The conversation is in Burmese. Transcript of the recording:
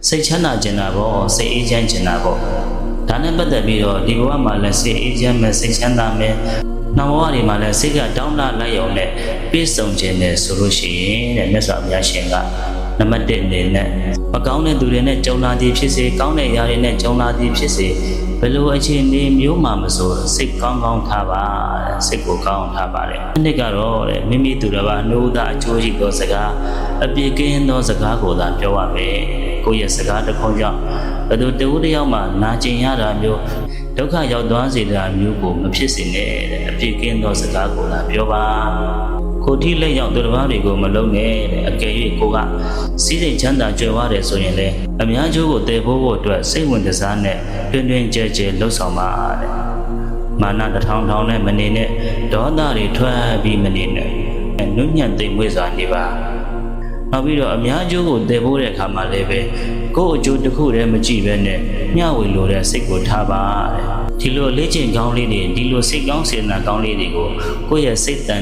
စိတ်ချမ်းသာခြင်းတာပေါ့စိတ်အေးချမ်းခြင်းတာပေါ့ဒါနဲ့ပတ်သက်ပြီးတော့ဒီဘဝမှာလည်းစိတ်အေးချမ်းမယ်စိတ်ချမ်းသာမယ်နောက်ဘဝတွေမှာလည်းစိတ်ကတောင်းတလိုက်ရုံနဲ့ပြည့်စုံခြင်းနဲ့ဆိုလို့ရှိရင်တဲ့မြတ်စွာဘုရားရှင်ကနံပါတ်1အနေနဲ့မကောင်းတဲ့သူတွေနဲ့ကြုံလာသည်ဖြစ်စေကောင်းတဲ့ຢာတွေနဲ့ကြုံလာသည်ဖြစ်စေဘယ်လိုအခြေအနေမျိုးမှမဆိုစိတ်ကောင်းကောင်းထားပါစိတ်ကိုကောင်းထားပါတယ်။နှစ်ကတော့တဲ့မိမိသူတစ်ပါးနှုတ်သားအကျိုးရှိသောစကားအပြည့်ကင်းသောစကားကိုသာပြောရမယ်။ကိုယ့်ရဲ့စကားတစ်ခုကြောင့်ဘယ်သူတဦးတစ်ယောက်မှနာကျင်ရတာမျိုးဒုက္ခရောက်သွားစေတာမျိုးကိုမဖြစ်စေနဲ့တဲ့အပြည့်ကင်းသောစကားကိုသာပြောပါ။ကိုထိလက်ရောက်သူတစ်ပါးတွေကိုမလုံးနဲ့တဲ့အကယ်၍ကိုကစီးစိမ်ချမ်းသာကြွယ်ဝတယ်ဆိုရင်လေအများကျိုးကိုတည်ဖို့အတွက်စိတ်ဝင်စားနဲ့တွင်တွင်ကြဲကြဲလှုပ်ဆောင်ပါတဲ့မာနတစ်ထောင်ထောင်နဲ့မနေနဲ့ဒေါသတွေထွက်ပြီးမနေနဲ့နုညံ့သိမ်မွေ့စွာနေပါနောက်ပြီးတော့အများကျိုးကိုတည်ဖို့တဲ့အခါမှာလည်းပဲကိုယ့်အကျိုးတစ်ခုတည်းမကြည့်ပဲနဲ့မျှဝေလိုတဲ့စိတ်ကိုထားပါတဲ့ဒီလိုလေ့ကျင့်ကောင်းလေးတွေဒီလိုစိတ်ကောင်းစေတနာကောင်းလေးတွေကိုကိုယ့်ရဲ့စိတ်တန်